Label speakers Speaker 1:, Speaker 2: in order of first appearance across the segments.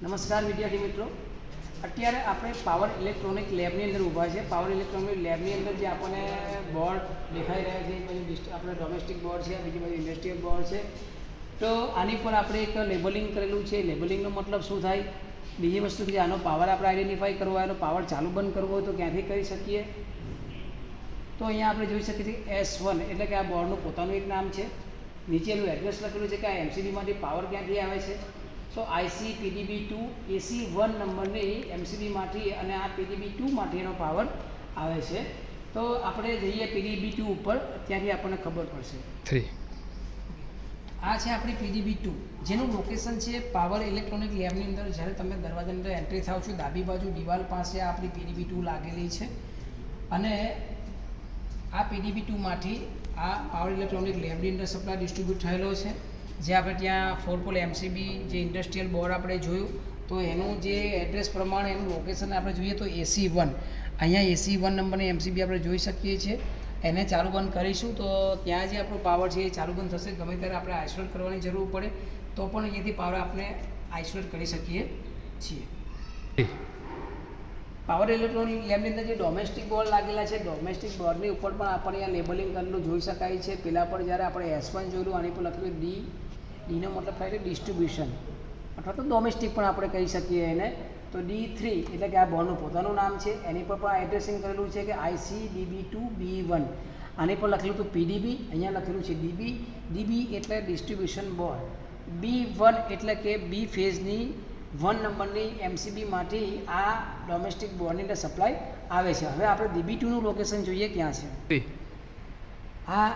Speaker 1: નમસ્કાર વિદ્યાર્થી મિત્રો, અત્યારે આપણે પાવર ઇલેક્ટ્રોનિક લેબની અંદર ઊભા છે. પાવર ઇલેક્ટ્રોનિક લેબની અંદર જે આપણને બોર્ડ દેખાઈ રહ્યા છે, પછી આપણે ડોમેસ્ટિક બોર્ડ છે, બીજી બાજુ ઇન્ડસ્ટ્રીયલ બોર્ડ છે. તો આની પર આપણે એક લેબલિંગ કરેલું છે. લેબલિંગનો મતલબ શું થાય? બીજી વસ્તુ કે આનો પાવર આપણે આઈડેન્ટિફાઈ કરવો હોય, એનો પાવર ચાલુ બંધ કરવો હોય તો ક્યાંથી કરી શકીએ? તો અહીંયા આપણે જોઈ શકીએ છીએ S1 એટલે કે આ બોર્ડનું પોતાનું એક નામ છે. નીચેનું એડ્રેસ લખેલું છે કે આ એમસીબીમાંથી પાવર ક્યાંથી આવે છે. તો IC PDB2 AC1 નંબરની એમસીબીમાંથી અને આ PDB2 માંથી એનો પાવર આવે છે. તો આપણે જઈએ PDB2 ઉપર, ત્યાંથી આપણને ખબર પડશે. આ છે આપણી PDB2, જેનું લોકેશન છે પાવર ઇલેક્ટ્રોનિક લેબની અંદર. જ્યારે તમે દરવાજાની અંદર એન્ટ્રી થાવ છો, ડાબી બાજુ દિવાલ પાસે આપણી PDB2 લાગેલી છે. અને આ PDB2માંથી આ પાવર ઇલેક્ટ્રોનિક લેબની અંદર સપ્લાય ડિસ્ટ્રીબ્યુટ થયેલો છે. જે આપણે ત્યાં 4 પોલ એમસીબી જે ઇન્ડસ્ટ્રીયલ બોર્ડ આપણે જોયું, તો એનું જે એડ્રેસ પ્રમાણે એનું લોકેશન આપણે જોઈએ તો AC1, અહીંયા AC1 નંબરની એમસીબી આપણે જોઈ શકીએ છીએ. એને ચાલુ બંધ કરીશું તો ત્યાં જે આપણો પાવર છે એ ચાલુ બંધ થશે. ગમે ત્યારે આપણે આઇસોલેટ કરવાની જરૂર પડે તો પણ અહીંયાથી પાવર આપણે આઇસોલેટ કરી શકીએ છીએ. પાવર ઇલેક્ટ્રોનિક લેબની અંદર જે ડોમેસ્ટિક બોર્ડ લાગેલા છે, ડોમેસ્ટિક બોર્ડની ઉપર પણ આપણે અહીંયા લેબલિંગ કરેલું જોઈ શકાય છે. પેલા પર જ્યારે આપણે S1 જોયું, આની પર લખેલું ડીનો મતલબ થાય છે ડિસ્ટ્રીબ્યુશન, અથવા તો ડોમેસ્ટિક પણ આપણે કહી શકીએ એને. તો D3 એટલે કે આ બોર્ડનું પોતાનું નામ છે. એની પર પણ એડ્રેસિંગ કરેલું છે કે IC DB2B1. આની પર લખેલું હતું PDB, અહીંયા લખેલું છે DB એટલે ડિસ્ટ્રીબ્યુશન બોર્ડ, B1 એટલે કે B ફેઝની 1 નંબરની એમસીબીમાંથી આ ડોમેસ્ટિક બોર્ડની અંદર સપ્લાય આવે છે. હવે આપણે DB2નું લોકેશન જોઈએ ક્યાં છે. આ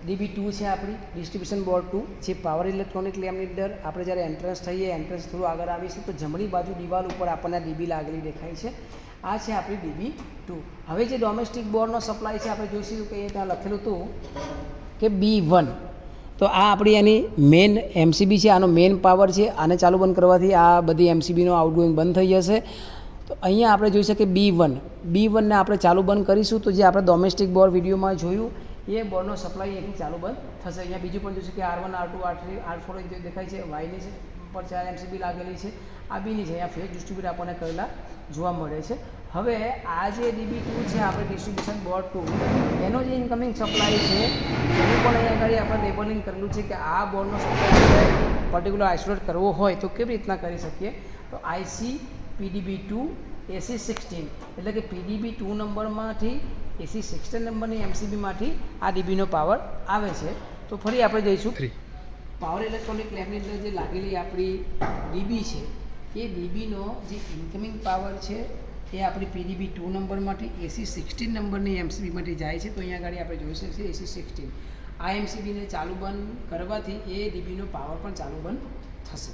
Speaker 1: DB2 છે આપણી ડિસ્ટ્રીબ્યુશન બોર્ડ 2, જે પાવર ઇલેક્ટ્રોનિક લેબની અંદર આપણે જ્યારે એન્ટ્રન્સ થઈએ, એન્ટ્રન્સ થોડું આગળ આવીશું તો જમણી બાજુ દિવાલ ઉપર આપણને DB લાગેલી દેખાય છે. આ છે આપણી DB2. હવે જે ડોમેસ્ટિક બોર્ડનો સપ્લાય છે આપણે જોઈશું કે ત્યાં લખેલું હતું કે B1. તો આ આપણી એની મેઇન એમસીબી છે, આનો મેઇન પાવર છે. આને ચાલુ બંધ કરવાથી આ બધી એમસીબીનો આઉટગોઈંગ બંધ થઈ જશે. તો અહીંયા આપણે જોઈ શકીએ B1ને આપણે ચાલુ બંધ કરીશું તો જે આપણે ડોમેસ્ટિક બોર્ડ વિડીયોમાં જોયું એ બોર્ડનો સપ્લાય અહીંથી ચાલુ બંધ થશે. અહીંયા બીજું પણ જોઈશું કે R1, R2, R3, R4 દેખાય છે. વાયની છે પર 4 એમસીબી લાગેલી છે. આ બીની છે. અહીંયા ફેઝ ડિસ્ટ્રીબ્યુટ આપણને કરેલા જોવા મળે છે. હવે આ જે DB2 છે આપણે ડિસ્ટ્રીબ્યુશન બોર્ડ 2, એનો જે ઇન્કમિંગ સપ્લાય છે એનું પણ અહીંયા આગળ આપણે લેબલિંગ કરેલું છે કે આ બોર્ડનો સપ્લાય પર્ટિક્યુલર આઇસોલેટ કરવો હોય તો કેવી રીતના કરી શકીએ. તો IC PDB2 AC16 એટલે કે PDB2 નંબરમાંથી AC16 નંબરની એમસીબીમાંથી આ DBનો પાવર આવે છે. તો ફરી આપણે જઈશું પાવર ઇલેક્ટ્રોનિક લેબની અંદર જે લાગેલી આપણી DB છે, એ DBનો જે ઇન્કમિંગ પાવર છે એ આપણી PDB2 નંબરમાંથી AC16 નંબરની એમસીબીમાંથી જાય છે. તો અહીંયા આગળ આપણે જોઈ શકીએ AC16. આ એમસીબીને ચાલુ બંધ કરવાથી એ DBનો પાવર પણ ચાલુ બંધ થશે.